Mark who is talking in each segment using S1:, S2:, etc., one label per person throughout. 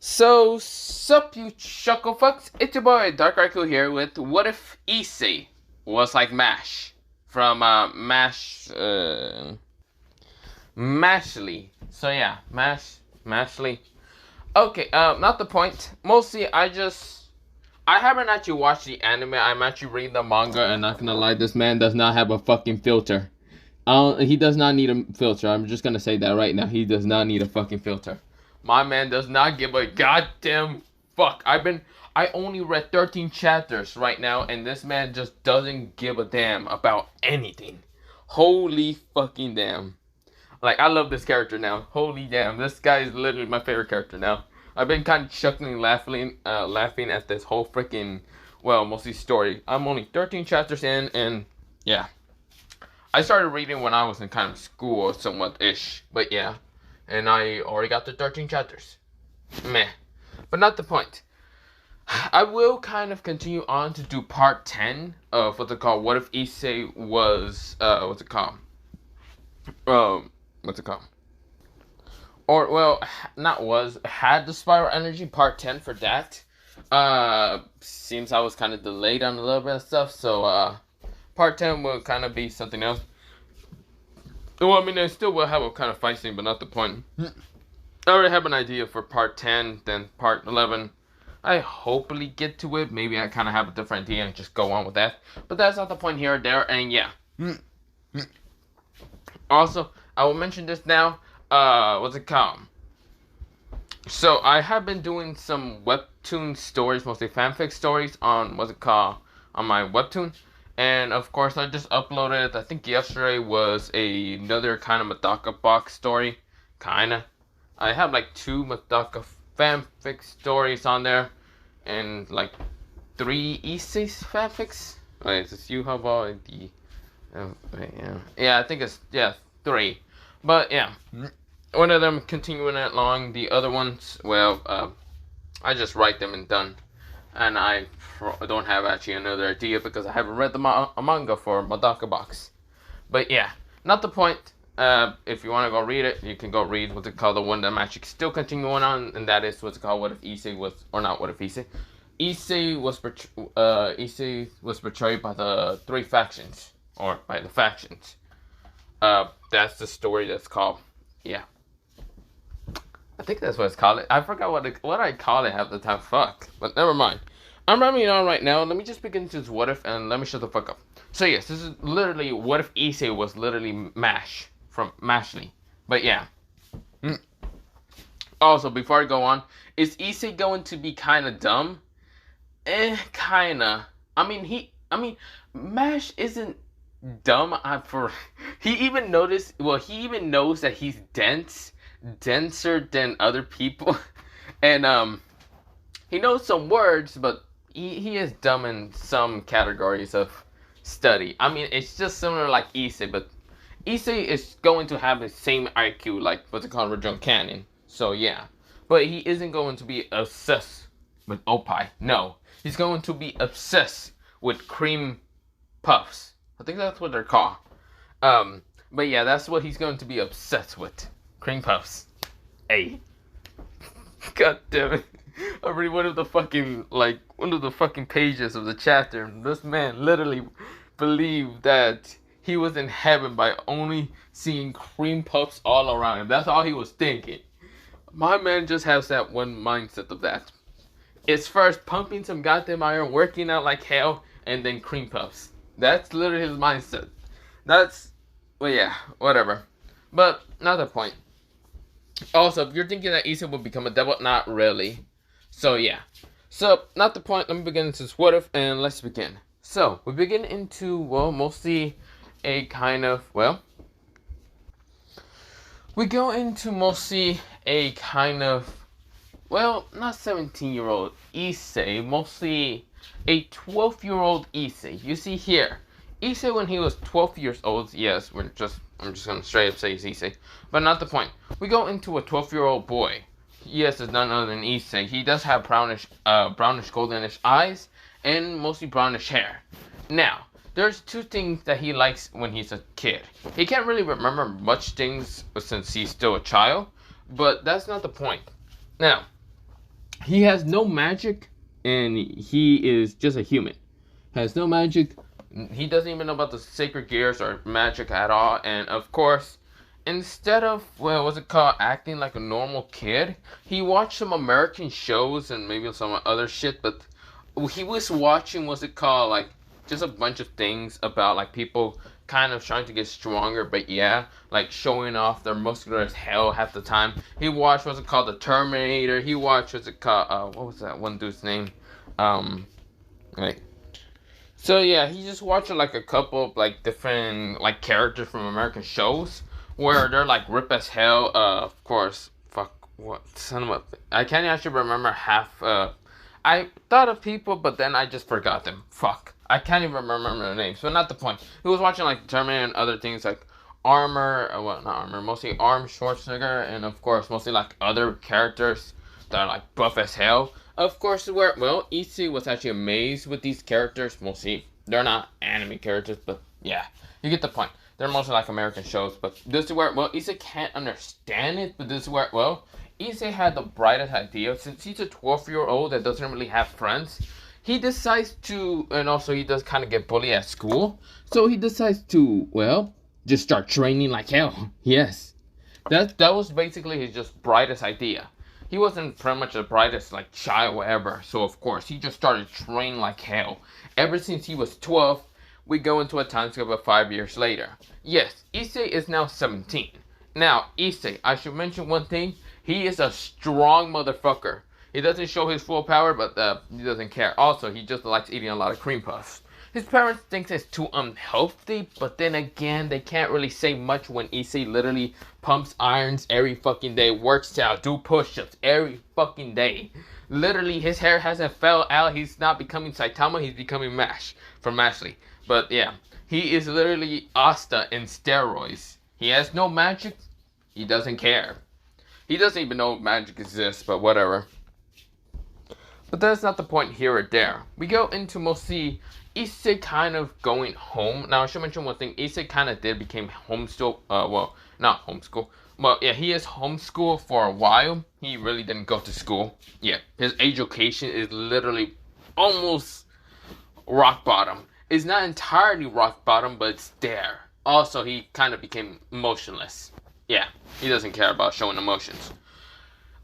S1: So, sup you chuckle fucks, it's your boy Dark Raikou here with What If Issei was like MASH from Mashly. So yeah, Mashly. Okay, not the point. Mostly I haven't actually watched the anime, I'm actually reading the manga and not gonna lie, this man does not have a fucking filter. He does not need a filter. I'm just gonna say that right now. He does not need a fucking filter. My man does not give a goddamn fuck. I only read 13 chapters right now, and this man just doesn't give a damn about anything. Holy fucking damn. Like, I love this character now. Holy damn. This guy is literally my favorite character now. I've been kind of chuckling, laughing at this whole freaking, well, mostly story. I'm only 13 chapters in, and yeah. I started reading when I was in kind of school, somewhat-ish. But yeah. And I already got the 13 chapters. Meh. But not the point. I will kind of continue on to do part 10 of what's it called? What if Issei was, what's it called? What's it called? Or, well, not was, had the spiral energy, part 10 for that. Seems I was kind of delayed on a little bit of stuff, so, part 10 will kind of be something else. Well, I mean, I still will have a kind of fight scene, but not the point. I already have an idea for part 10, then part 11. I hopefully get to it. Maybe I kind of have a different idea and just go on with that. But that's not the point here or there, and yeah. Also, I will mention this now. What's it called? So, I have been doing some webtoon stories, mostly fanfic stories, on, what's it called? On my webtoon. And, of course, I just uploaded, I think yesterday was another kind of Madaka box story. Kinda. I have, like, 2 Madaka fanfic stories on there. And, like, 3 Issei fanfics. Wait, is this you? How about the... yeah, I think it's, 3. But, yeah. One of them continuing it along. The other ones, well, I just write them and done. And I don't have actually another idea because I haven't read the manga for Madaka Box. But yeah, not the point. If you want to go read it, you can go read what's it called, the one that I'm actually still continuing on, and that is what's it called, What If Issei was, or not What If Issei. Issei was betrayed by the 3 factions, or by the factions. That's the story that's called, yeah. I think that's what it's called. I forgot what I call it half the time. Fuck. But never mind. I'm rambling on right now. Let me just begin into this what if and let me shut the fuck up. So yes, this is literally what if Issei was literally MASH from Mashly. But yeah. Also, before I go on, is Issei going to be kinda dumb? Kinda. I mean MASH isn't dumb he even knows that he's denser than other people. And he knows some words, but he is dumb in some categories of study. I mean, it's just similar like Issei, but Issei is going to have the same IQ like what's it called, original canon. So yeah, but he isn't going to be obsessed with opie. No, he's going to be obsessed with cream puffs. I think that's what they're called. But yeah, that's what he's going to be obsessed with. Cream puffs. Hey. God damn it. I read one of the fucking pages of the chapter. This man literally believed that he was in heaven by only seeing cream puffs all around him. That's all he was thinking. My man just has that one mindset of that. It's first pumping some goddamn iron, working out like hell, and then cream puffs. That's literally his mindset. Well, yeah, whatever. But, not the point. Also, if you're thinking that Issei will become a devil, not really. So, yeah. So, not the point. Let me begin into this what if, and let's begin. So, we begin into, well, mostly a kind of, well, we go into mostly a kind of, well, not 17-year-old Issei, mostly a 12-year-old Issei. You see here, Issei when he was 12 years old, yes, I'm just gonna straight up say it's Issei, but not the point. We go into a 12-year-old boy. Yes, it's none other than Issei. He does have brownish goldenish eyes, and mostly brownish hair. Now, there's 2 things that he likes when he's a kid. He can't really remember much things since he's still a child, but that's not the point. Now, he has no magic, and he is just a human. Has no magic. He doesn't even know about the sacred gears or magic at all. And of course, instead of, well, what's it called, acting like a normal kid, he watched some American shows and maybe some other shit. But he was watching, what's it called, like just a bunch of things about like people kind of trying to get stronger, but yeah, like showing off their muscular as hell half the time. He watched, what's it called, the Terminator. He watched, what's it called, what was that one dude's name? Like, so yeah, he just watched like a couple of like different like characters from American shows where they're like rip as hell. Of course, fuck, what son of a, I can't actually remember half. I thought of people, but then I just forgot them. Fuck, I can't even remember their names. But not the point. He was watching like Terminator and other things like Armor. Well, not Armor, mostly Arm Schwarzenegger, and of course mostly like other characters that are like buff as hell. Of course, where, well, Issei was actually amazed with these characters. Mostly, they're not anime characters, but yeah, you get the point. They're mostly like American shows, but this is where, well, Issei can't understand it, but this is where, well, Issei had the brightest idea. Since he's a 12-year-old that doesn't really have friends, he decides to, and also he does kind of get bullied at school, so he decides to, well, just start training like hell. Yes, that was basically his just brightest idea. He wasn't pretty much the brightest like child ever, so of course he just started training like hell. Ever since he was 12, we go into a time skip of 5 years later. Yes, Issei is now 17. Now, Issei, I should mention one thing. He is a strong motherfucker. He doesn't show his full power, but he doesn't care. Also, he just likes eating a lot of cream puffs. His parents think it's too unhealthy, but then again, they can't really say much when Issei literally pumps irons every fucking day, works out, do push-ups every fucking day. Literally, his hair hasn't fell out. He's not becoming Saitama, he's becoming Mash from Ashley. But yeah, he is literally Asta in steroids. He has no magic. He doesn't care. He doesn't even know magic exists, but whatever. But that's not the point here or there. We go into mostly Issei kind of going home. Now I should mention one thing. Issei kind of did became homeschool. Well, not homeschool. Well, yeah, he is homeschooled for a while. He really didn't go to school. Yeah, his education is literally almost rock bottom. It's not entirely rock bottom, but it's there. Also, he kind of became emotionless. Yeah, he doesn't care about showing emotions.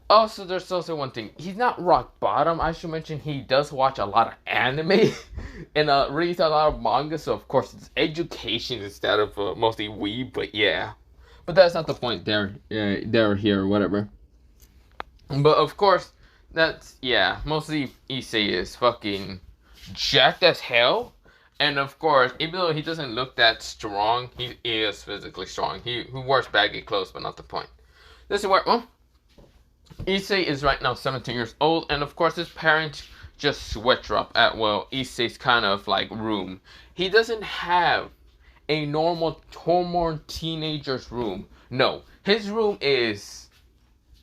S1: Also, there's also one thing. He's not rock bottom. I should mention he does watch a lot of anime and reads a lot of manga. So, of course, it's education instead of mostly weeb. But yeah. But that's not the point there or here or whatever. But, of course, that's, yeah. Mostly Issei is fucking jacked as hell. And, of course, even though he doesn't look that strong, he is physically strong. He wears baggy clothes, but not the point. This is where, well, Issei is right now 17 years old, and of course his parents just switch up at, well, Issei's kind of like room. He doesn't have a normal teenager's room. No, his room is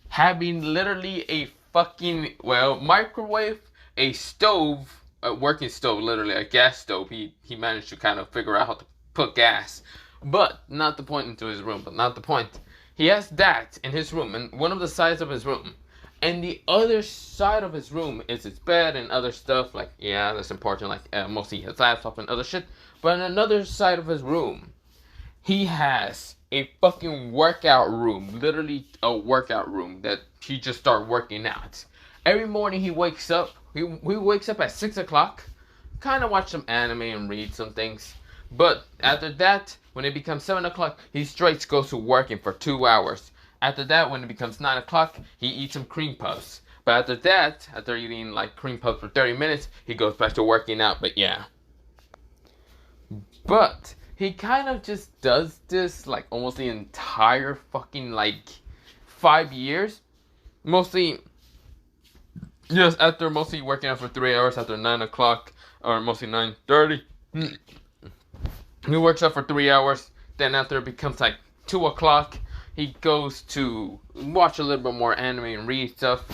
S1: having literally a fucking, well, microwave, a stove, a working stove, literally a gas stove. He managed to kind of figure out how to put gas, but not the point into his room, but not the point. He has that in his room, and one of the sides of his room. And the other side of his room is his bed and other stuff, like, yeah, that's important, like, mostly his laptop and other shit. But on another side of his room, he has a fucking workout room, literally a workout room that he just started working out. Every morning he wakes up, he wakes up at 6 o'clock, kind of watch some anime and read some things. But after that, when it becomes 7 o'clock, he straight goes to working for 2 hours. After that, when it becomes 9 o'clock, he eats some cream puffs. But after that, after eating like cream puffs for 30 minutes, he goes back to working out. But yeah. But he kind of just does this like almost the entire fucking like 5 years. Mostly just after mostly working out for 3 hours after 9 o'clock, or mostly 9:30. He works out for 3 hours. Then after it becomes like 2 o'clock, he goes to watch a little bit more anime and read stuff.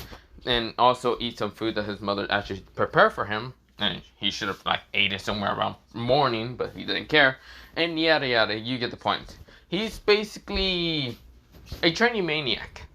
S1: And also eat some food that his mother actually prepared for him. And he should have like ate it somewhere around morning, but he didn't care. And yada yada, you get the point. He's basically a training maniac.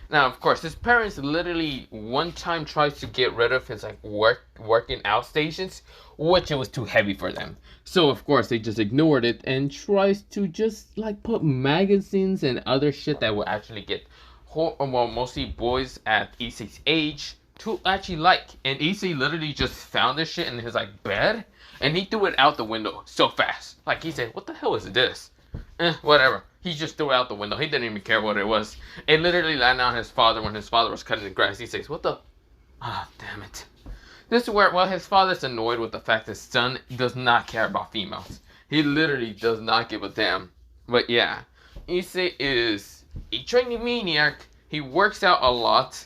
S1: Now, of course, his parents literally one time tried to get rid of his like working out stations, which it was too heavy for them. So of course they just ignored it and tries to just like put magazines and other shit that will actually get well, mostly boys at Issei's age to actually like. And Issei literally just found this shit in his like bed and he threw it out the window so fast. Like he said, "What the hell is this?" Whatever. He just threw it out the window. He didn't even care what it was. It literally landed on his father when his father was cutting the grass. He says, "What the? Ah, damn it." This is where, well, his father's annoyed with the fact his son does not care about females. He literally does not give a damn. But yeah, Issei is a training maniac. He works out a lot.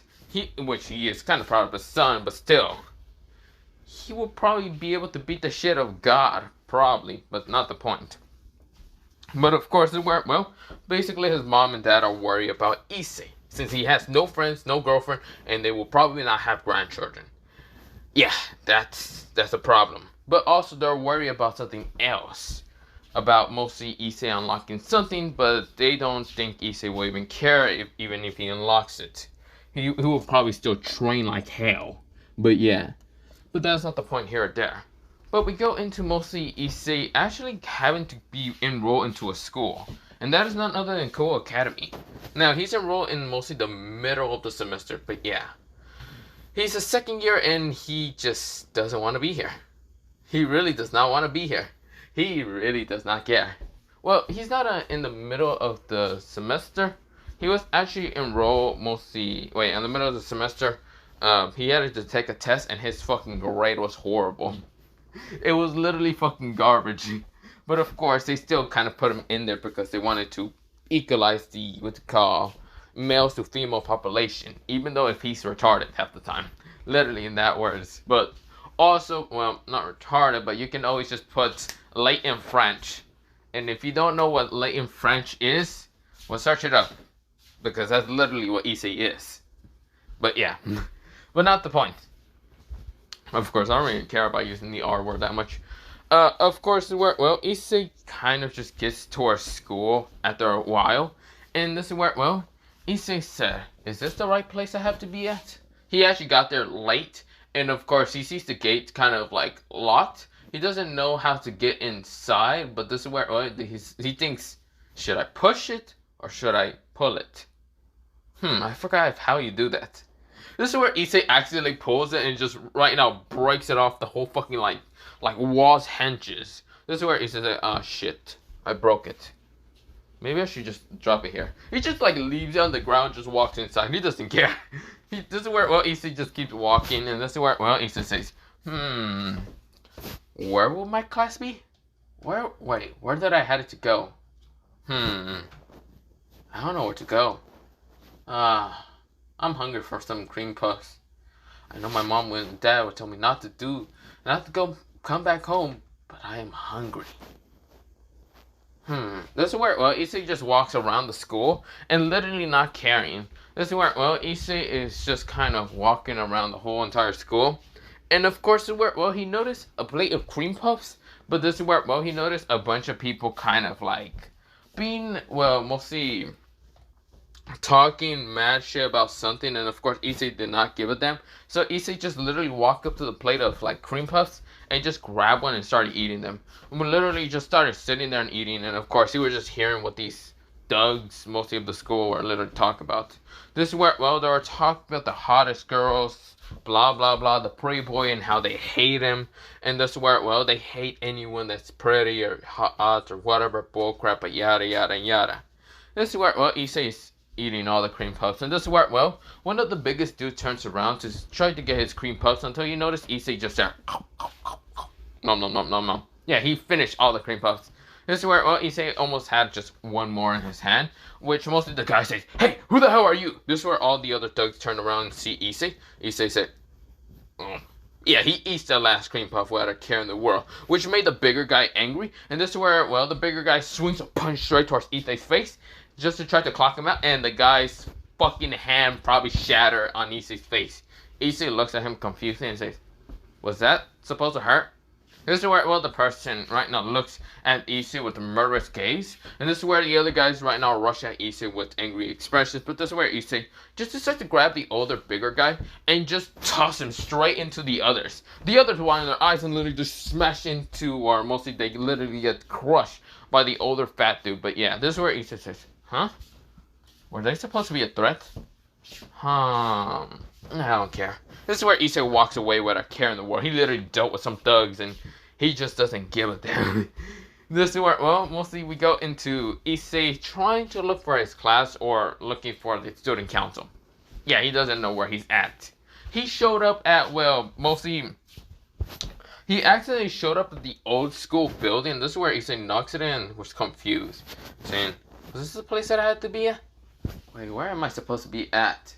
S1: Which he is kind of proud of his son, but still. He will probably be able to beat the shit out of God. Probably, but not the point. But of course, well, basically his mom and dad are worried about Issei, since he has no friends, no girlfriend, and they will probably not have grandchildren. Yeah, that's a problem. But also they're worried about something else. About mostly Issei unlocking something, but they don't think Issei will even care even if he unlocks it. He will probably still train like hell. But yeah. But that's not the point here or there. But we go into mostly Issei actually having to be enrolled into a school. And that is none other than Ko Academy. Now, he's enrolled in mostly the middle of the semester, but yeah. He's a second year and he just doesn't want to be here. He really does not want to be here. He really does not care. Well, he's not in the middle of the semester. He was actually enrolled in the middle of the semester. He had to take a test and his fucking grade was horrible. It was literally fucking garbage. But of course, they still kind of put him in there because they wanted to equalize the, what you call, males to female population. Even though if he's retarded half the time. Literally in that words. But also, well, not retarded, but you can always just put latent French. And if you don't know what latent French is, well, search it up. Because that's literally what Issei is. But yeah. But not the point. Of course, I don't really care about using the R word that much. Of course, well, Issei kind of just gets to our school after a while. And this is where, well, Issei said, "Is this the right place I have to be at?" He actually got there late. And of course, he sees the gate kind of like locked. He doesn't know how to get inside. But this is where, well, he thinks, should I push it or should I pull it? I forgot how you do that. This is where Issei accidentally pulls it and just right now breaks it off the whole fucking like wall's hinges. This is where Issei says, "Oh shit, I broke it. Maybe I should just drop it here." He just like leaves it on the ground, just walks inside. He doesn't care. This is where, well, Issei just keeps walking, and this is where, well, Issei says, where will my class be? Where did I head it to go? I don't know where to go. I'm hungry for some cream puffs. I know my mom and dad would tell me not to come back home, but I am hungry. This is where, well, Issei just walks around the school and literally not caring. This is where, well, Issei is just kind of walking around the whole entire school. And of course, this is where, well, he noticed a plate of cream puffs. But this is where, well, he noticed a bunch of people kind of like being, well, mostly talking mad shit about something, and of course Issei did not give a damn. So Issei just literally walked up to the plate of like cream puffs and just grabbed one and started eating them. And we literally just started sitting there and eating, and of course he was just hearing what these thugs, mostly of the school, were literally talking about. This is where, well, they were talking about the hottest girls, blah blah blah, the pretty boy, and how they hate him. And this is where, well, they hate anyone that's pretty or hot or whatever bullcrap, but yada yada yada. This is where, well, Issei is eating all the cream puffs, and this is where, well, one of the biggest dudes turns around to try to get his cream puffs until you notice Issei just there. Nom nom nom nom nom. Yeah, he finished all the cream puffs. This is where, well, Issei almost had just one more in his hand, which most of the guys say, "Hey, who the hell are you?" This is where all the other thugs turn around and see Issei. Issei said, yeah, he eats the last cream puff without a care in the world, which made the bigger guy angry. And this is where, well, the bigger guy swings a punch straight towards Issei's face just to try to clock him out, and the guy's fucking hand probably shattered on Issei's face. Issei looks at him confused and says, "Was that supposed to hurt?" This is where, well, the person right now looks at Issei with a murderous gaze, and this is where the other guys right now rush at Issei with angry expressions, but this is where Issei just decides to grab the older, bigger guy and just toss him straight into the others. The others widen their eyes and literally just smash into, or mostly they literally get crushed by the older fat dude, but yeah, this is where Issei says, huh? Were they supposed to be a threat? I don't care. This is where Issei walks away without a care in the world. He literally dealt with some thugs and he just doesn't give a damn. This is where, well, mostly we go into Issei trying to look for his class or looking for the student council. Yeah, he doesn't know where he's at. He showed up at, well, mostly, he accidentally showed up at the old school building. This is where Issei knocks it in, was confused, saying, is this the place that I had to be at? Wait, where am I supposed to be at?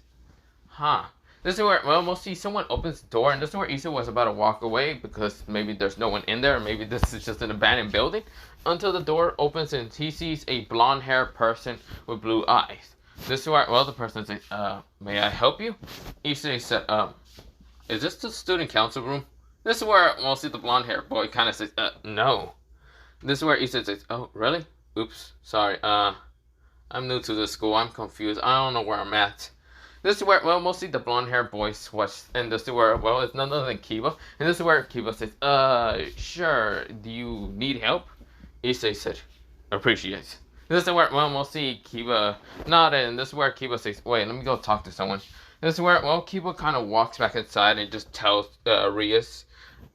S1: Huh. This is where, well, mostly someone opens the door, and this is where Issei was about to walk away because maybe there's no one in there, or maybe this is just an abandoned building, until the door opens and he sees a blonde-haired person with blue eyes. This is where, well, the person says, may I help you? Issei said, is this the student council room? This is where mostly the blonde-haired boy kind of says, no. This is where Issei says, oh, really? Oops, sorry, I'm new to this school, I'm confused, I don't know where I'm at. This is where, well, mostly the blonde-haired boys watch, and this is where, well, it's none other than Kiba. And this is where Kiba says, sure, do you need help? Issei said, appreciate. This is where, well, mostly Kiba nodded, and this is where Kiba says, wait, let me go talk to someone. This is where, well, Kiba kind of walks back inside and just tells Rias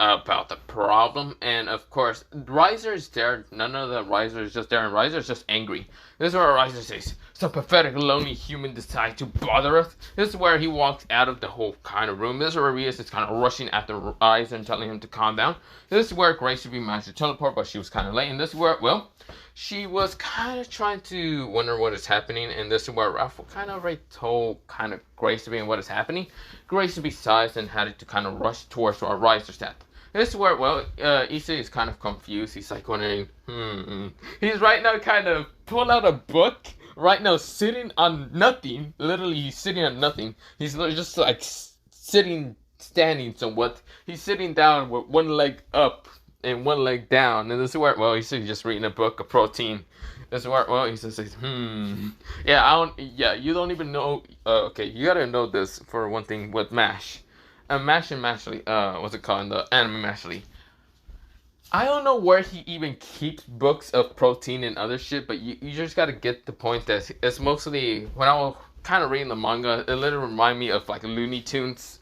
S1: about the problem, and of course, Riser is there. None of the Riser is just there, and Riser is just angry. This is where Riser says, some pathetic, lonely human decide to bother us. This is where he walks out of the whole kind of room. This is where Rias is kind of rushing after Riser and telling him to calm down. This is where Grace should be managed to teleport, but she was kind of late, and this is where, well, she was kind of trying to wonder what is happening, and this is where Ralph kind of already told kind of Grace to be what is happening. Grace to be sized and had to kind of rush towards where Riser's at. This is where, well, Issei is kind of confused. He's like wondering, He's right now kind of pull out a book, right now sitting on nothing. Literally, he's sitting on nothing. He's just like standing somewhat. He's sitting down with one leg up and one leg down. And this is where, well, he's just reading a book of protein. This is where, well, he just says, yeah, you don't even know, okay, you gotta know this for one thing with MASH. MASH and Mashley, what's it called in the anime Mashley? I don't know where he even keeps books of protein and other shit, but you just gotta get the point that it's mostly, when I was kind of reading the manga, it literally reminded me of like Looney Tunes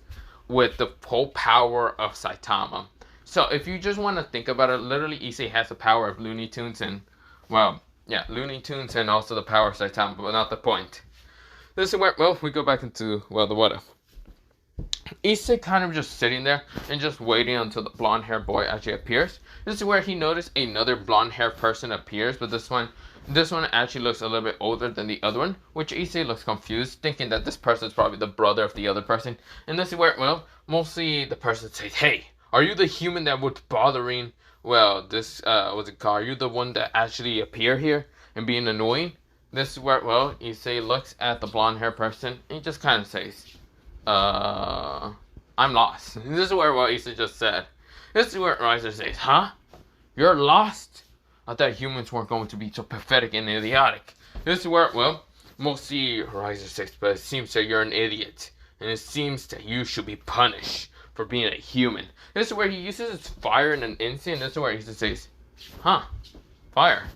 S1: with the whole power of Saitama. So if you just want to think about it, literally Issei has the power of Looney Tunes and, well, yeah, Looney Tunes and also the power of Saitama, but not the point. This is where, well, we go back into, well, the what if. Issei kind of just sitting there and just waiting until the blonde-haired boy actually appears. This is where he noticed another blonde-haired person appears, but this one actually looks a little bit older than the other one, which Issei looks confused, thinking that this person is probably the brother of the other person. And this is where, well, mostly the person says, hey, are you the human that was bothering, well, this, what's it called? Are you the one that actually appear here and being annoying? This is where, well, Issei looks at the blonde-haired person and he just kind of says, I'm lost. This is where what Issei just said. This is where Riser says, huh? You're lost? I thought humans weren't going to be so pathetic and idiotic. This is where, well, mostly Riser says, but it seems that you're an idiot. And it seems that you should be punished for being a human. This is where he uses his fire in an instant. This is where Issei says, huh? Fire?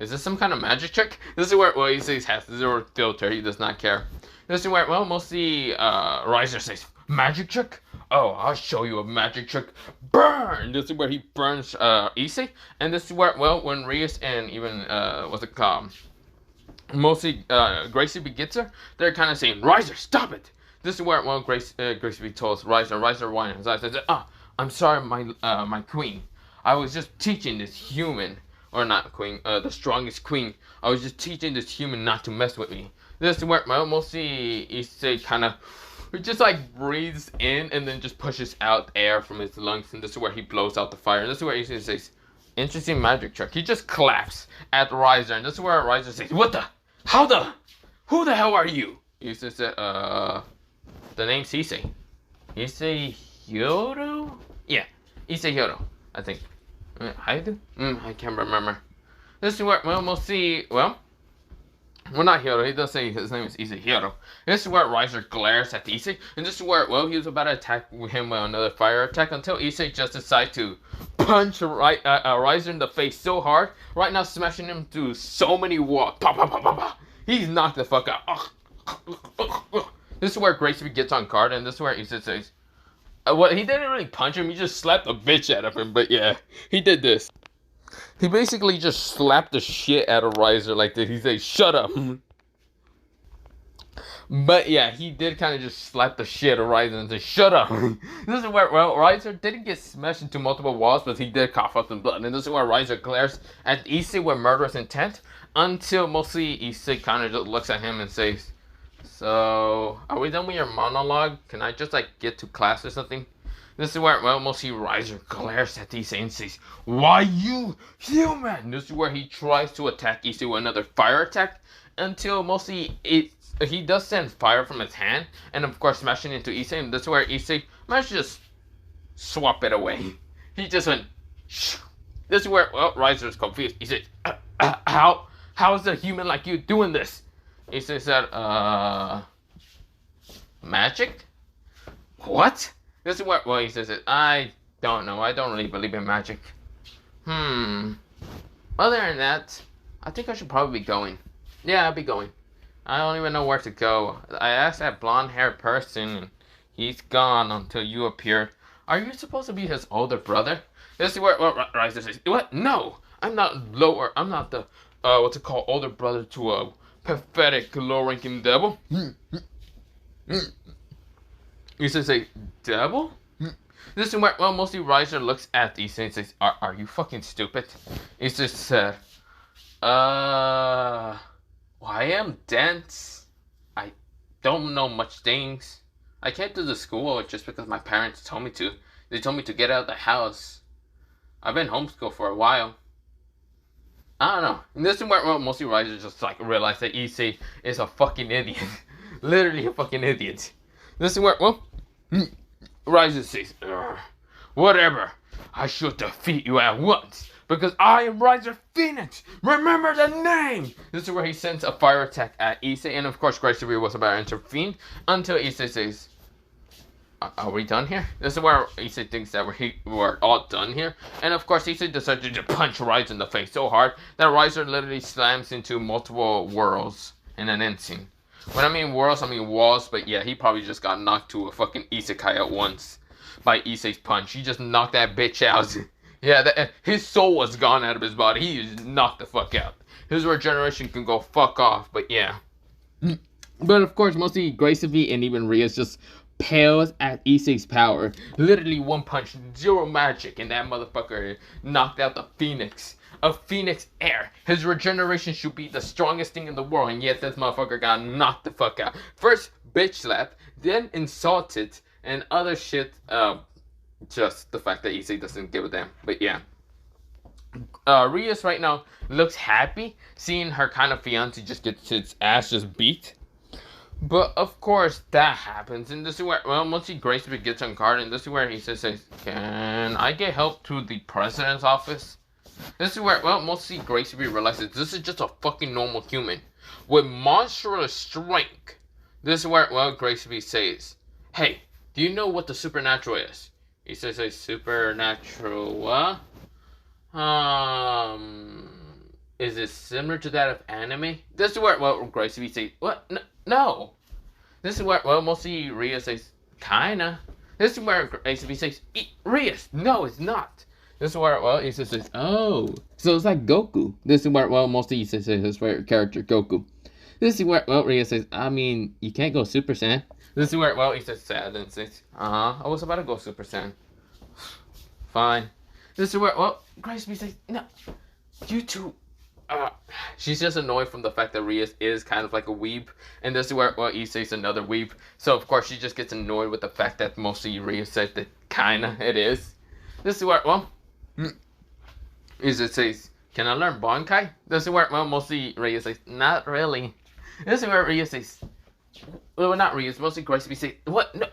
S1: Is this some kind of magic trick? This is where, well, Issei has zero filter. He does not care. This is where, well, mostly Riser says, magic trick? Oh, I'll show you a magic trick. Burn! This is where he burns Issei. And this is where, well, when Rias and even, what's it called? Mostly Gracie gets her, they're kind of saying, Riser, stop it! This is where, well, Gracie tells Riser whining his eyes. Says, I'm sorry, my queen. I was just teaching this human, or not queen, the strongest queen. I was just teaching this human not to mess with me. This is where, well, mostly Issei kind of just like breathes in and then just pushes out air from his lungs, and this is where he blows out the fire. And this is where Issei says, interesting magic trick. He just claps at Riser, and this is where Riser says, what the? How the? Who the hell are you? Issei said, the name's Issei. Issei Hyodo? Yeah, Issei Hyodo. I think. I do? I can't remember. This is where, well, we'll see, well, not Hiro, he does say his name is Issei Hiro. This is where Riser glares at Issei, and this is where, well, he was about to attack him with another fire attack until Issei just decides to punch Riser in the face so hard, right now smashing him through so many walls. Pa, pa, pa, pa, pa. He's knocked the fuck out. This is where Gracie gets on guard, and this is where Issei says, what, he didn't really punch him, he just slapped the bitch out of him, but yeah, he did this. He basically just slapped the shit out of Riser like this. He said, shut up. But yeah, he did kind of just slap the shit out of Riser and say, shut up. This is where, well, Riser didn't get smashed into multiple walls, but he did cough up some blood. And this is where Riser glares at Issei with murderous intent until mostly Issei kind of just looks at him and says, so, are we done with your monologue? Can I just like get to class or something? This is where, well, mostly Riser glares at Issei and says, why you human? This is where he tries to attack Issei with another fire attack until mostly he does send fire from his hand and of course smashing into Issei, and this is where Issei managed to just swap it away. He just went, shh. This is where, well, Riser is confused. He said, how is a human like you doing this? Issei said, magic? What? This is what, well, he says it. I don't know. I don't really believe in magic. Other than that, I think I should probably be going. Yeah, I'll be going. I don't even know where to go. I asked that blonde-haired person, and he's gone until you appeared. Are you supposed to be his older brother? This is where, well, Riser says, what? No, I'm not lower. I'm not the, what's it called, older brother to a pathetic, low-ranking devil. You should say, devil? This is where, well, mostly Riser looks at Issei and says, are you fucking stupid? Issei said, I am dense. I don't know much things. I came to the school just because my parents told me to. They told me to get out of the house. I've been homeschooled for a while. I don't know. And this is where, well, mostly Riser just like realized that Issei is a fucking idiot. Literally a fucking idiot. This is where, well, Riser says, whatever, I should defeat you at once, because I am Riser Phoenix, remember the name! This is where he sends a fire attack at Issei, and of course Gracie was about to intervene, until Issei says, are we done here? This is where Issei thinks that we're all done here, and of course Issei decided to punch Riser in the face so hard, that Riser literally slams into multiple worlds in an instant. When I mean worlds, I mean walls, but yeah, he probably just got knocked to a fucking isekai at once by Issei's punch. He just knocked that bitch out. Yeah, his soul was gone out of his body. He just knocked the fuck out. His regeneration can go fuck off, but yeah. But of course, mostly Gracie and even Rias just pales at Issei's power. Literally one punch, zero magic, and that motherfucker knocked out the Phoenix. A Phoenix heir. His regeneration should be the strongest thing in the world, and yet this motherfucker got knocked the fuck out. First bitch slapped, then insulted, and other shit. Just the fact that Issei doesn't give a damn. But yeah. Rias right now looks happy seeing her kind of fiance just get his ass just beat. But of course that happens, and this is where, well, mostly Gracie gets on guard, and this is where he says, can I get help to the president's office? This is where, well, mostly Gracie realizes this is just a fucking normal human with monstrous strength. This is where, well, Gracie says, hey, do you know what the supernatural is? He says, a supernatural what? Is it similar to that of anime? This is where, well, Gracie says, what? No. This is where, well, mostly Ria says, kinda. This is where Gracie says, Rias, no, it's not. This is where, well, he says, oh, so it's like Goku. This is where, well, mostly he says his favorite character, Goku. This is where, well, Ria says, I mean, you can't go Super Saiyan. This is where, well, he says sad and says, I was about to go Super Saiyan. Fine. This is where, well, Gracie says, no, you two, she's just annoyed from the fact that Ria is kind of like a weeb. And this is where, well, Issei's another weeb. So, of course, she just gets annoyed with the fact that mostly Ria said that kinda it is. This is where, well, it says, can I learn Bankai? This is where, well, mostly Ria says, not really. This is where Ria says, well, not Ria, mostly Gracie says, what? No.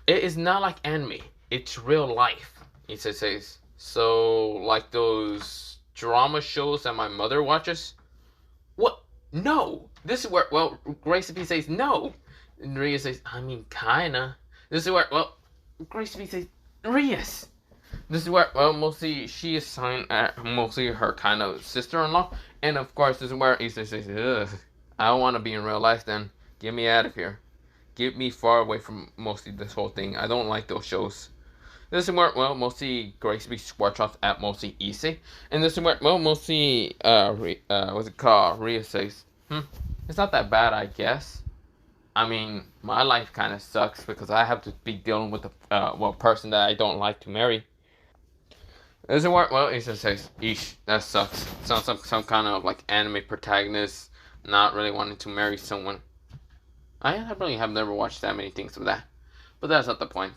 S1: It is not like anime. It's real life. Issei says, so like those drama shows that my mother watches? What? No! This is where, well, Grace B says no. And Ria says, I mean, kinda. This is where, well, Grace B says, Rias. This is where, well, mostly she is mostly her kind of sister-in-law. And of course, this is where Issei says, ugh, I don't want to be in real life then. Get me out of here. Get me far away from mostly this whole thing. I don't like those shows. This is where, well, mostly Grace B squares off at mostly Issei. And this is where, well, mostly, what's it called? Ria says, it's not that bad, I guess. I mean, my life kind of sucks because I have to be dealing with a person that I don't like to marry. This is where, well, Issei says, eesh, that sucks. Sounds like some kind of, like, anime protagonist not really wanting to marry someone. I really have never watched that many things of that. But that's not the point.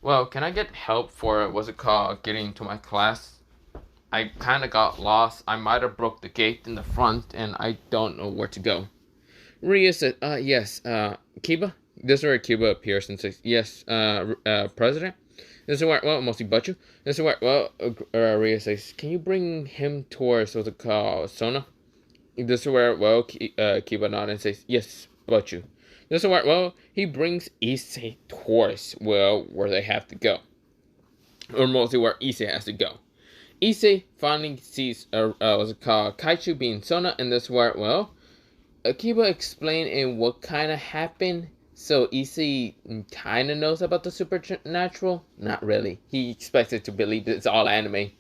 S1: Well, can I get help for, what's it called, getting to my class? I kind of got lost. I might have broke the gate in the front, and I don't know where to go. Ria said, yes, Kiba? This is where Kiba appears and says, yes, President? This is where, well, mostly Butchu. This is where, well, Ria says, can you bring him towards, what's it called, Sona? This is where, well, Kiba nods and says, yes, Butchu. This is where, well, he brings Issei towards, well, where they have to go. Or mostly where Issei has to go. Issei finally sees, what's it called, Kaichu being Sona, and this is where, well, Akiba explained in what kind of happened. So Issei kind of knows about the supernatural. Not really. He expects it to believe it's all anime.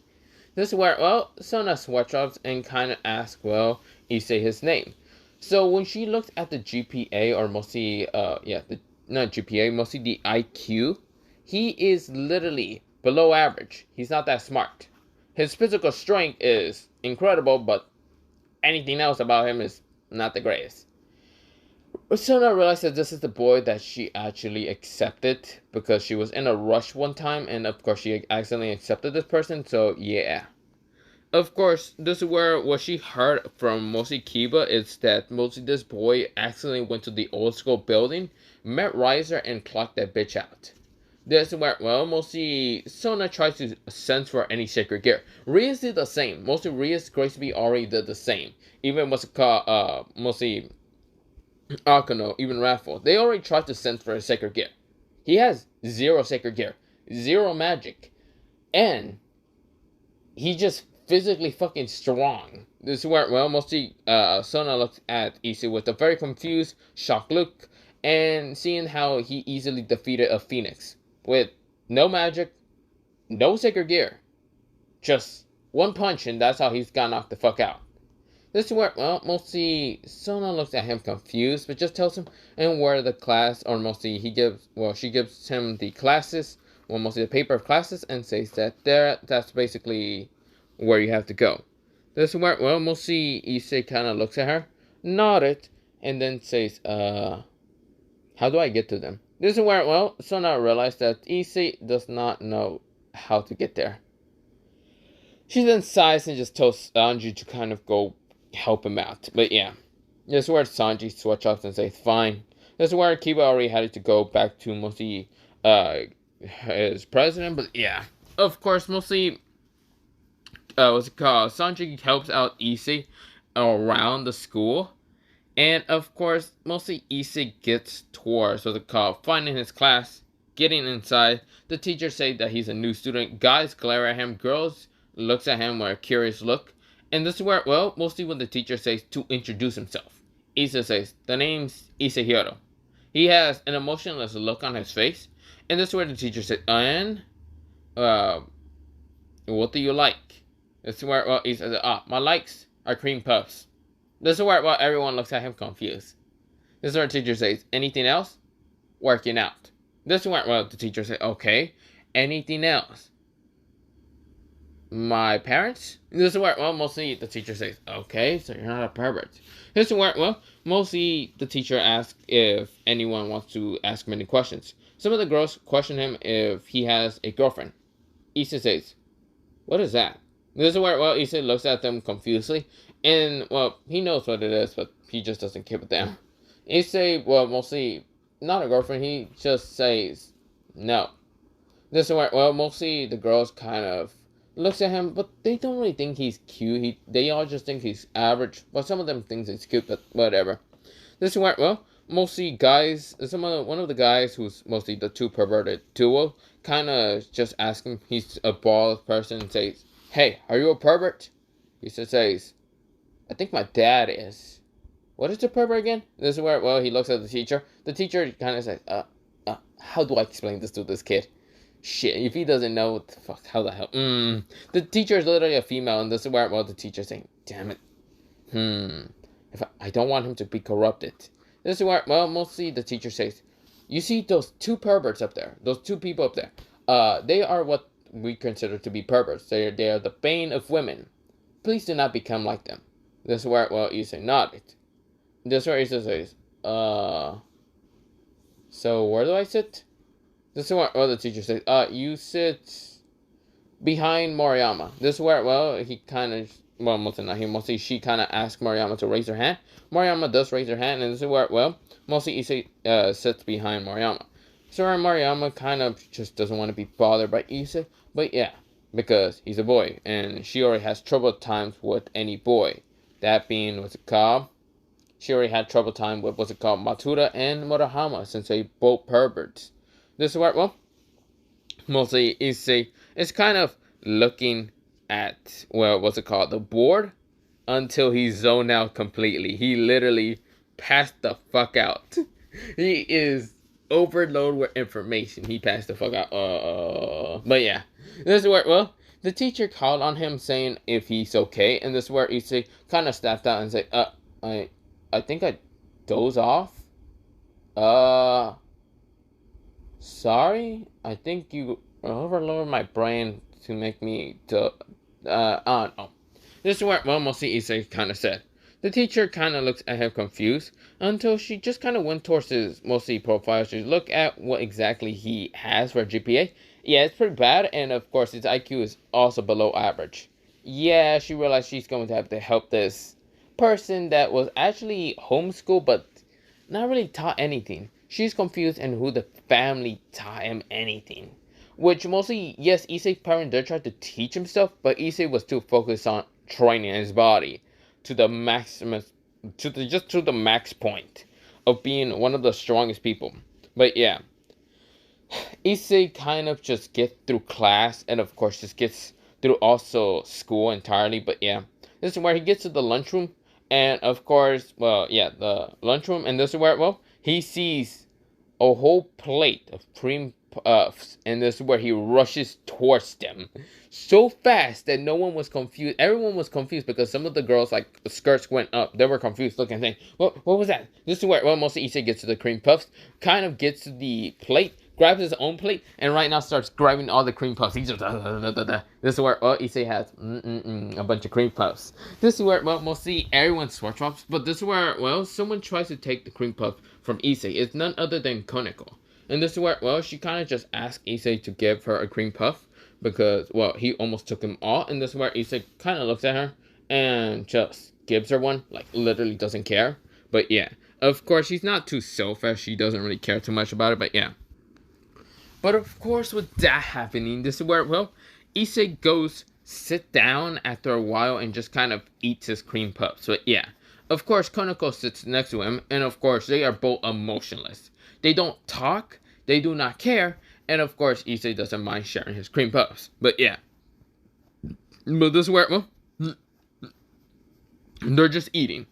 S1: This is where, well, Sona switches and kind of asks, well, Issei his name. So when she looked at the GPA, or mostly, not GPA, mostly the IQ, he is literally below average. He's not that smart. His physical strength is incredible, but anything else about him is not the greatest. Sona realized that this is the boy that she actually accepted because she was in a rush one time, and of course she accidentally accepted this person, so yeah. Of course, this is where what she heard from mostly Kiba is that mostly this boy accidentally went to the old school building, met Riser, and clocked that bitch out. This is where, well, mostly Sona tries to sense for any sacred gear. Rias did the same. Mostly Rias, Grace B already did the same. Even what's it called, mostly Akano, even Raffle. They already tried to sense for a sacred gear. He has 0 sacred gear, 0 magic, and he just physically fucking strong. This is where, well, mostly Sona looks at Issei with a very confused, shocked look, and seeing how he easily defeated a phoenix with no magic, no sacred gear, just one punch, and that's how he's got knocked the fuck out. This is where, well, mostly Sona looks at him confused, but just tells him and where the class, or mostly she gives him the classes, well, mostly the paper of classes, and says that that's basically where you have to go. This is where, well, mostly Issei kind of looks at her, nodded, and then says, how do I get to them? This is where, well, Sona realized that Issei does not know how to get there. She then sighs and just tells Sanji to kind of go help him out. But yeah, this is where Sanji switches off and says, fine. This is where Kiba already had to go back to mostly his president. But yeah, of course, mostly what's it called? Sanji helps out Issei around the school. And of course, mostly Issei gets towards what's it called, finding his class, getting inside. The teacher says that he's a new student. Guys glare at him. Girls looks at him with a curious look. And this is where, well, mostly when the teacher says to introduce himself. Issei says, the name's Isehiro. He has an emotionless look on his face. And this is where the teacher says, and, what do you like? This is where, well, he says, my likes are cream puffs. This is where, well, everyone looks at him confused. This is where the teacher says, anything else? Working out. This is where, well, the teacher says, okay, anything else? My parents? This is where, well, mostly the teacher says, okay, so you're not a pervert. This is where, well, mostly the teacher asks if anyone wants to ask him any questions. Some of the girls question him if he has a girlfriend. Issei says, what is that? This is where, well, Issei looks at them confusedly, and, well, he knows what it is, but he just doesn't give a damn. Issei, well, mostly not a girlfriend, he just says no. This is where, well, mostly the girls kind of looks at him, but they don't really think he's cute. They all just think he's average. But some of them think he's cute, but whatever. This is where, well, mostly guys, one of the guys who's mostly the two perverted duo, kind of just asks him, he's a bald person, and says, "Hey, are you a pervert?" He says, "I think my dad is." What is a pervert again? This is where, well, he looks at the teacher. The teacher kind of says, how do I explain this to this kid? Shit, if he doesn't know, what the fuck, how the hell? The teacher is literally a female, and this is where, well, the teacher's saying, damn it. If I don't want him to be corrupted. This is where, well, mostly the teacher says, you see those two perverts up there, those two people up there, they are what we consider to be perverts. They are the bane of women. Please do not become like them. This is where, well, Issei nodded. This is where Issei says, so where do I sit? This is where, well, the teacher says, you sit behind Moriyama. This is where, well, he kind of, well, mostly she kind of asked Moriyama to raise her hand. Moriyama does raise her hand, and this is where, well, mostly Issei sits behind Moriyama. So Moriyama kind of just doesn't want to be bothered by Issei, but yeah, because he's a boy, and she already has troubled times with any boy. That being, what's it called? She already had trouble time with, what's it called, Matura and Murahama, since they both perverts. This is where, well, mostly Issei is kind of looking at, well, what's it called, the board, until he zoned out completely. He literally passed the fuck out. He is overloaded with information. He passed the fuck out. But yeah, this is where, well, the teacher called on him saying if he's okay, and this is where Issei kind of snapped out and said, I think I doze off. Sorry? I think you overloaded my brain to make me oh. This is where, well, mostly Issei kind of said. The teacher kind of looks at him confused until she just kind of went towards his mostly profile to look at what exactly he has for GPA. Yeah, it's pretty bad, and of course his IQ is also below average. Yeah, she realized she's going to have to help this person that was actually homeschooled but not really taught anything. She's confused and who the family taught him anything. Which mostly, yes, Issei's parents did try to teach him stuff, but Issei was too focused on training his body to the maximum, to the max point of being one of the strongest people. But yeah, Issei kind of just gets through class, and of course just gets through also school entirely. But yeah, this is where he gets to the lunchroom, and of course, well, yeah, the lunchroom, and this is where, well, he sees a whole plate of cream puffs, and this is where he rushes towards them so fast that no one was confused. Everyone was confused because some of the girls, like, the skirts went up. They were confused looking and saying, what was that? This is where, well, mostly Issei gets to the cream puffs, kind of gets to the plate, grabs his own plate, and right now starts grabbing all the cream puffs. He's just, This is where, well, Issei has a bunch of cream puffs. This is where, well, mostly everyone sweat drops, but this is where, well, someone tries to take the cream puff from Issei. It's none other than Koneko. And this is where, well, she kind of just asked Issei to give her a cream puff because, well, he almost took them all. And this is where Issei kind of looks at her and just gives her one, like, literally doesn't care. But yeah, of course, she's not too selfish. She doesn't really care too much about it, but yeah. But of course, with that happening, this is where, well, Issei goes sit down after a while and just kind of eats his cream puff. So yeah, of course, Koneko sits next to him, and of course, they are both emotionless. They don't talk, they do not care, and of course, Issei doesn't mind sharing his cream puffs. But yeah, but this is where, well, they're just eating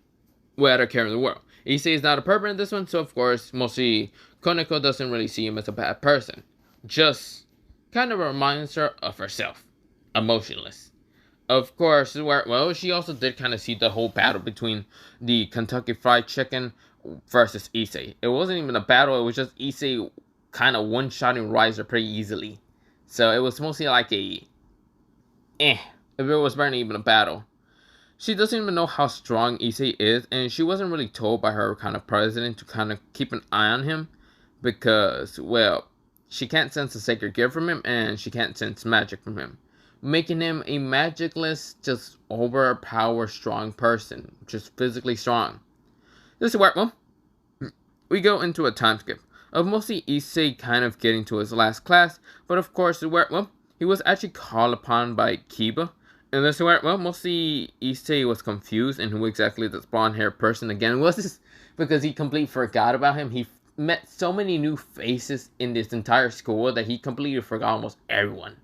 S1: without a care in the world. Issei is not a pervert in this one, so of course, mostly Koneko doesn't really see him as a bad person. Just kind of reminds her of herself. Emotionless. Of course, where, well, she also did kind of see the whole battle between the Kentucky Fried Chicken versus Issei. It wasn't even a battle, it was just Issei kind of one-shotting Riser pretty easily. So it was mostly like a if it was barely even a battle. She doesn't even know how strong Issei is, and she wasn't really told by her kind of president to kind of keep an eye on him because, well, she can't sense a sacred gift from him, and she can't sense magic from him, making him a magicless, just overpowered strong person, just physically strong. This is where, well, we go into a time skip. of mostly Issei kind of getting to his last class, but of course, where, well, he was actually called upon by Kiba. And this is where, well, mostly Issei was confused and who exactly this blonde-haired person again was, because he completely forgot about him. He met so many new faces in this entire school that he completely forgot almost everyone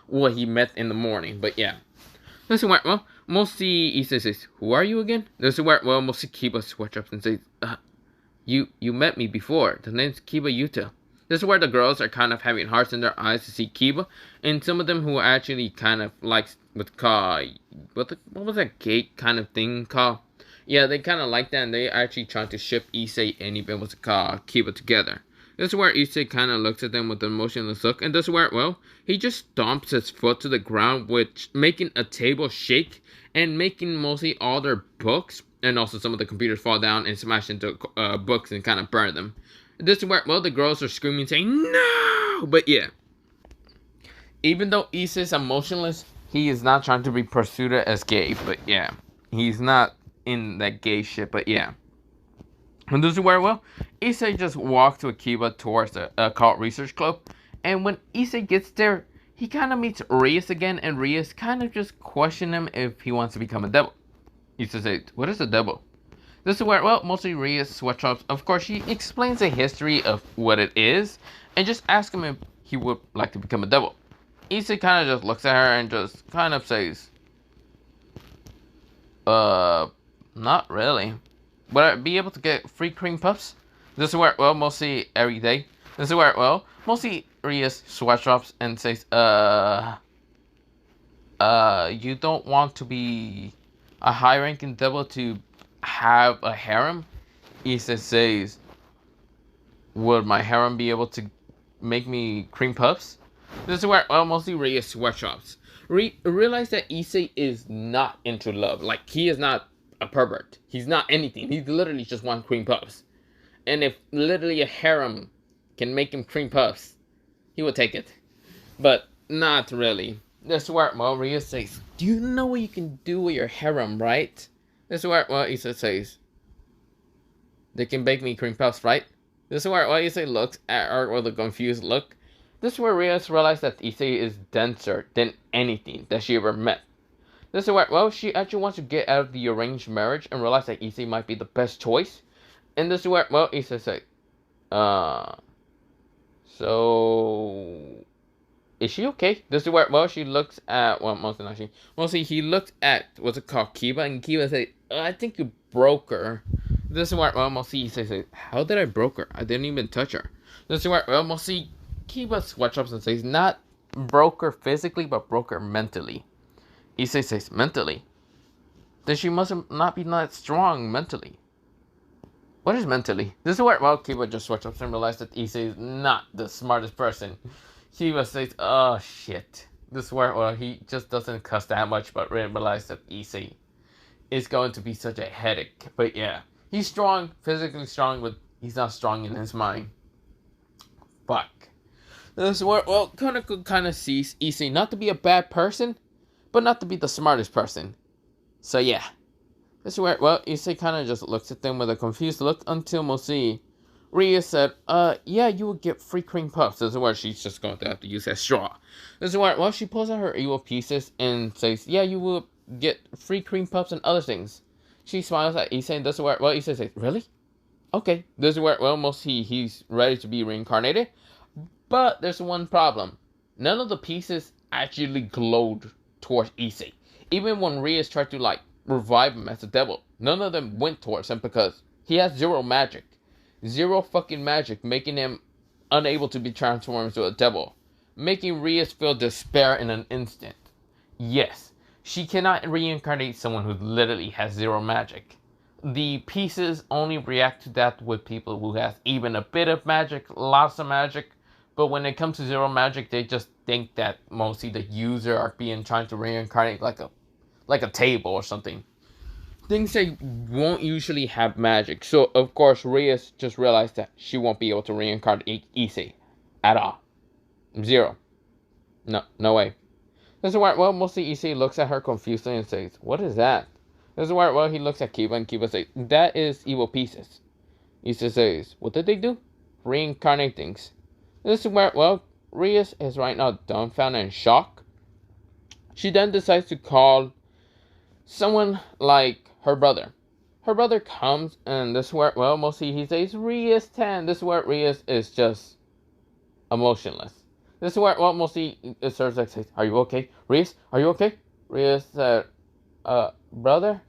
S1: what he met in the morning. But yeah, this is where, well, mostly Issei says, "Who are you again?" This is where, well, mostly Kiba switch up and says, You met me before. The name's Kiba Yuta." This is where the girls are kind of having hearts in their eyes to see Kiba, and some of them who actually kind of like what was that gate kind of thing called? Yeah, they kind of like that, and they actually trying to ship Issei and even what's it called, Kiba together. This is where Issei kind of looks at them with an emotionless look, and this is where, well, he just stomps his foot to the ground, which making a table shake and making mostly all their books and also some of the computers fall down and smash into books and kind of burn them. This is where, well, the girls are screaming saying, "No!" But yeah, even though Issei is emotionless, he is not trying to be pursued as gay. But yeah, he's not in that gay shit. But yeah. And this is where, well, Issei just walked to Akiba towards the cult research club. And when Issei gets there, he kind of meets Rias again. And Rias kind of just questions him if he wants to become a devil. Issei says, "What is a devil?" This is where, well, mostly Rias sweatshops. Of course, she explains the history of what it is. And just asks him if he would like to become a devil. Issei kind of just looks at her and just kind of says, not really. Would I be able to get free cream puffs? This is where, well, mostly every day. This is where, well, mostly Rias sweatshops and says, you don't want to be a high-ranking devil to have a harem? Issei says, would my harem be able to make me cream puffs? This is where, well, mostly Rias sweatshops. Realize that Issei is not into love. Like, he is not a pervert. He's not anything. He literally just wants cream puffs. And if literally a harem can make him cream puffs, he would take it. But not really. This is where, well, Rias says, "Do you know what you can do with your harem, right?" This is where, well, Issei says, "They can bake me cream puffs, right?" This is where, well, Issei looks at her with a confused look. This is where Rias realized that Issei is denser than anything that she ever met. This is where, well, she actually wants to get out of the arranged marriage and realize that Issei might be the best choice. And this is where, well, Issei said, so, is she okay? This is where, well, she looks at, well, mostly he looked at, what's it called, Kiba, and Kiba said, I think you broke her. This is where, well, mostly Issei said, how did I broke her? I didn't even touch her. This is where, well, mostly Kiba sweatshops and says, not broke her physically, but broke her mentally. Issei says, mentally? Then she must not be that strong mentally. What is mentally? This is where, well, Kiba just switched up and realized that Issei is not the smartest person. Kiba says, oh shit. This is where, well, he just doesn't cuss that much, but realized that Issei is going to be such a headache. But yeah, he's strong, physically strong, but he's not strong in his mind. Fuck. This is where, well, Konako kind of sees Issei not to be a bad person, but not to be the smartest person. So yeah. This is where, well, Issei kind of just looks at them with a confused look until mostly Ria said, yeah, you will get free cream puffs. This is where she's just going to have to use that straw. This is where, well, she pulls out her evil pieces and says, yeah, you will get free cream puffs and other things. She smiles at Issei and this is where, well, Issei says, really? Okay. This is where, well, mostly he's ready to be reincarnated. But there's one problem. None of the pieces actually glowed towards Issei. Even when Rias tried to, like, revive him as a devil, none of them went towards him because he has zero magic. Zero fucking magic, making him unable to be transformed into a devil. Making Rias feel despair in an instant. Yes, she cannot reincarnate someone who literally has zero magic. The pieces only react to that with people who have even a bit of magic, lots of magic. But when it comes to zero magic, they just think that mostly the user are being trying to reincarnate like a table or something. Things that won't usually have magic. So of course Rias just realized that she won't be able to reincarnate Issei at all. Zero. No way. This is why, well, mostly Issei looks at her confusedly and says, what is that? This is why, well, he looks at Kiba and Kiba says, that is evil pieces. Issei says, what did they do?
S2: reincarnate things. This is where, well, Rias is right now dumbfounded and shocked. She then decides to call someone like her brother. Her brother comes, and this is where, well, mostly he says, Rias 10. This is where Rias is just emotionless. This is where, well, mostly Serzak says, are you okay? Rias, are you okay? Rias said, brother?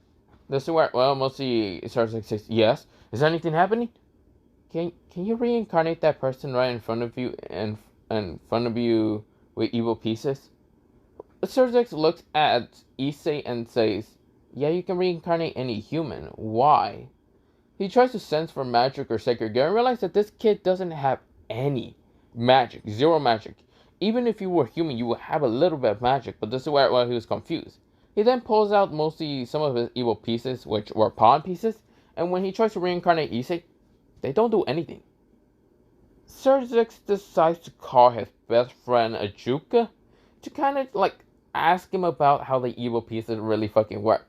S2: This is where, well, mostly Serzak says, yes. Is anything happening? Can you reincarnate that person right in front of you and in front of you with evil pieces? Serzak looks at Issei and says, yeah, you can reincarnate any human. Why? He tries to sense for magic or sacred gear and realizes that this kid doesn't have any magic, zero magic. Even if you were human, you would have a little bit of magic, but this is where he was confused. He then pulls out mostly some of his evil pieces, which were pawn pieces, and when he tries to reincarnate Issei, they don't do anything. Serzak decides to call his best friend Ajuka to kind of like ask him about how the evil pieces really fucking work.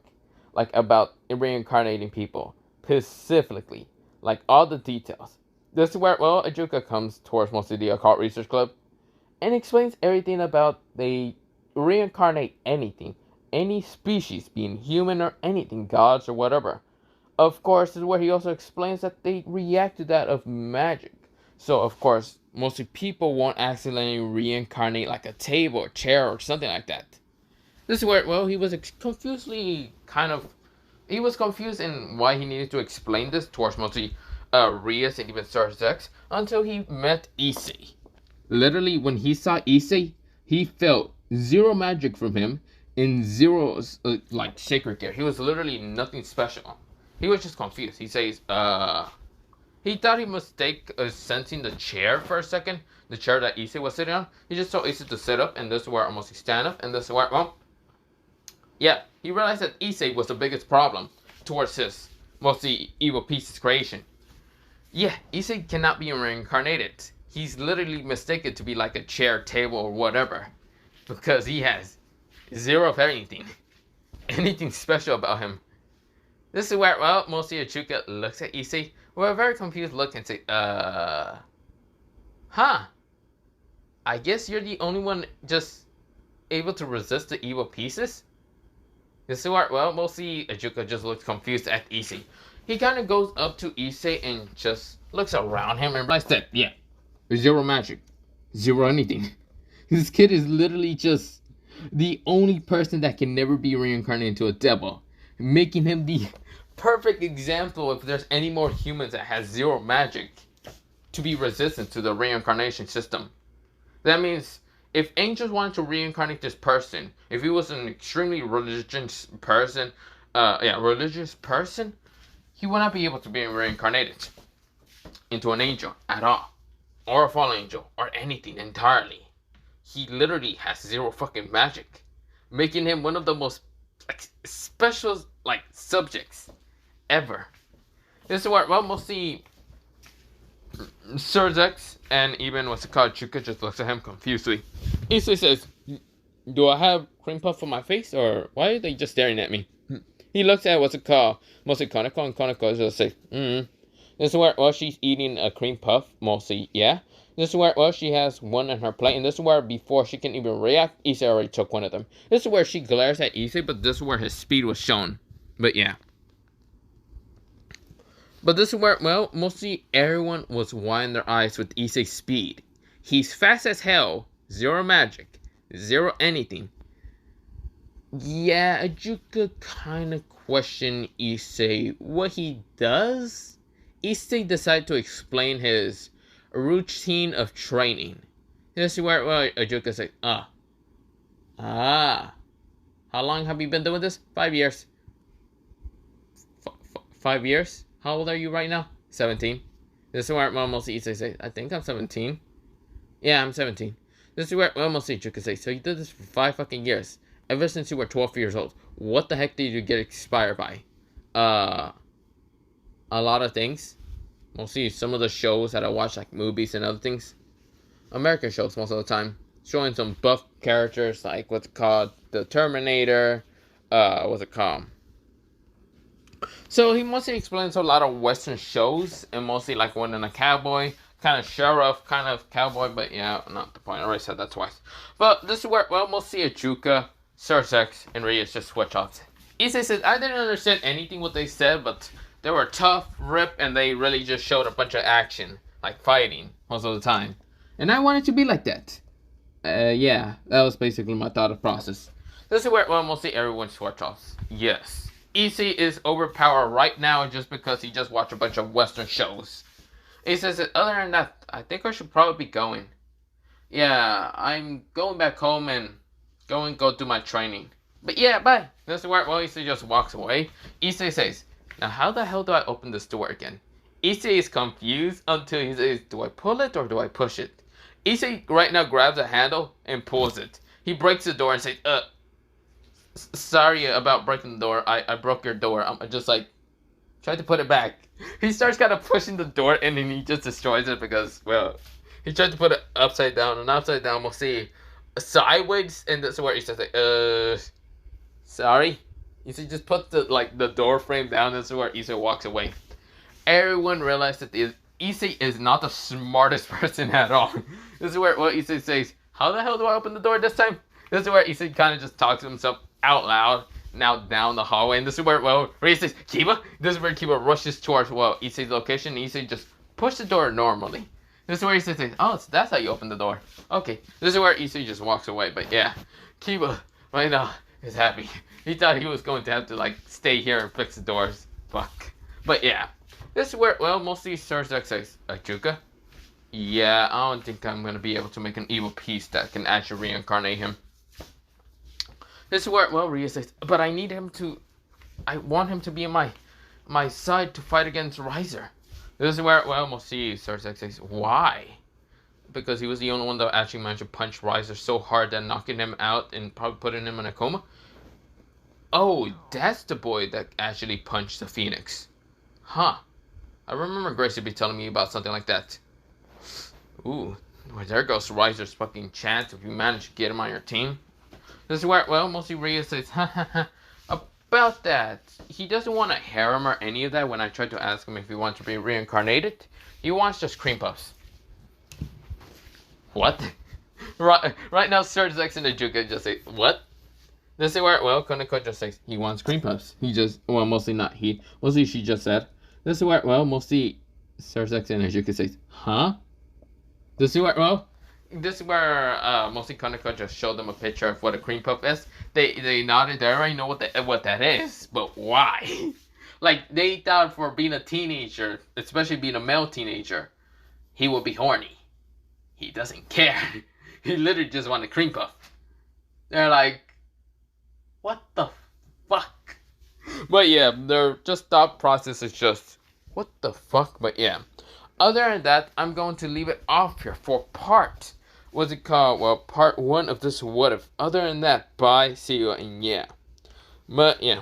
S2: Like about reincarnating people. Specifically. Like all the details. This is where, well, Ajuka comes towards mostly the Occult Research Club and explains everything about they reincarnate anything. Any species, being human or anything, gods or whatever. Of course, this is where he also explains that they react to that of magic. So, of course, mostly people won't accidentally reincarnate like a table or chair or something like that. This is where, well, he was confused in why he needed to explain this towards mostly Rias and even Serzak until he met Issei. Literally, when he saw Issei, he felt zero magic from him and zero, like, sacred gear. He was literally nothing special. He was just confused. He says, he thought he mistake sensing the chair for a second. The chair that Issei was sitting on. He just told Issei to sit up, and this is where almost he stand up, and this is where, well, yeah, he realized that Issei was the biggest problem towards his mostly evil pieces creation. Yeah, Issei cannot be reincarnated. He's literally mistaken to be like a chair, table, or whatever. Because he has zero of anything. Anything special about him. This is where, well, mostly Achuka looks at Issei with a very confused look and say, I guess you're the only one just able to resist the evil pieces? This is where, well, mostly Achuka just looks confused at Issei. He kind of goes up to Issei and just looks around him and realizes that, yeah, zero magic. Zero anything. This kid is literally just the only person that can never be reincarnated into a devil. Making him the perfect example if there's any more humans that has zero magic to be resistant to the reincarnation system. That means if angels wanted to reincarnate this person, if he was an extremely religious person, he would not be able to be reincarnated into an angel at all, or a fallen angel, or anything entirely. He literally has zero fucking magic, making him one of the most special subjects ever. This is where, well, mostly Serzak and even what's it called, Chuka just looks at him confusedly. Issei says, do I have cream puff on my face, or why are they just staring at me? He looks at what's it called, mostly Konako, and Konako just says, This is where, well, she's eating a cream puff, mostly, yeah. This is where, well, she has one on her plate, and this is where, before she can even react, Issei already took one of them. This is where she glares at Issei, but this is where his speed was shown. But yeah. But this is where, well, mostly everyone was winding their eyes with Issei's speed. He's fast as hell, zero magic, zero anything. Yeah, Ajuka kind of questioned Issei what he does. Issei decided to explain his routine of training. This is where, well, Ajuka said, how long have you been doing this? 5 years. 5 years? How old are you right now? 17. This is where, well, mostly Issei says, I think I'm 17. Yeah, I'm 17. This is where, well, mostly Ajuka says, so you did this for 5 fucking years. Ever since you were 12 years old. What the heck did you get expired by? A lot of things. Mostly some of the shows that I watch, like movies and other things. American shows most of the time. Showing some buff characters, like what's it called? The Terminator. What's it called? So he mostly explains a lot of Western shows. And mostly like one in a cowboy.
S1: kind of sheriff, kind of cowboy, but yeah, not the point. I already said that twice. But this is where, well, we'll see Ajuka, Sursex, and Rias just switch off. Issei says, I didn't understand anything what they said, but they were tough, rip, and they really just showed a bunch of action, like fighting, most of the time. And I wanted to be like that. Yeah, that was basically my thought process. This is where, well, we'll see everyone switch off. Yes. Issei is overpowered right now just because he just watched a bunch of Western shows. He says that other than that, I think I should probably be going. Yeah, I'm going back home and go do my training. But yeah, bye. This is where, well, Issei just walks away. Issei says, now how the hell do I open this door again? Issei is confused until he says, do I pull it or do I push it? Issei right now grabs a handle and pulls it. He breaks the door and says, sorry about breaking the door. I broke your door. I'm just like, try to put it back. He starts kind of pushing the door and then he just destroys it because, well, he tried to put it upside down, and upside down we'll see sideways, and that's where he says like, sorry. You see, just put the door frame down. This is where Issei walks away. Everyone realized that Issei is not the smartest person at all. This is where, well, Issei says, how the hell do I open the door this time? This is where Issei kind of just talks to himself out loud, now down the hallway, and this is where, well, Issei says, Kiba? This is where Kiba rushes towards, well, Issei's location, and Issei just push the door normally. This is where Issei says, oh, so that's how you open the door. Okay, this is where Issei just walks away, but yeah, Kiba, right now, is happy. He thought he was going to have to, like, stay here and fix the doors. Fuck. But yeah, this is where, well, mostly Sursex says, Ajuka? Yeah, I don't think I'm going to be able to make an evil piece that can actually reincarnate him. This is where, well, Ria says, but I need him to, I want him to be in my side to fight against Riser. This is where, well, we'll see Sursex says, why? Because he was the only one that actually managed to punch Riser so hard that knocking him out and probably putting him in a coma. Oh, that's the boy that actually punched the Phoenix. Huh. I remember Gracie be telling me about something like that. Ooh, well, there goes Riser's fucking chance if you manage to get him on your team. This is where, well, mostly Rhea says, ha ha ha, about that. He doesn't want a harem or any of that when I tried to ask him if he wants to be reincarnated. He wants just cream puffs. What? right now, Sursex and Ajuka just say, what? This is where, well, Koneko just says, he wants cream puffs. He just, well, mostly not he. Mostly she just said. This is where, well, mostly Sursex and Ajuka says, huh? This is where, well, this is where mostly Koneko just showed them a picture of what a cream puff is. They nodded. They already know what that is, but why? Like, they thought for being a teenager, especially being a male teenager, he would be horny. He doesn't care. He literally just wanted a cream puff. They're like, what the fuck? But yeah, their just thought process is just, what the fuck? But yeah. Other than that, I'm going to leave it off here for part, what's it called? Well, part 1 of this what if. Other than that, bye, see you, and yeah. But yeah.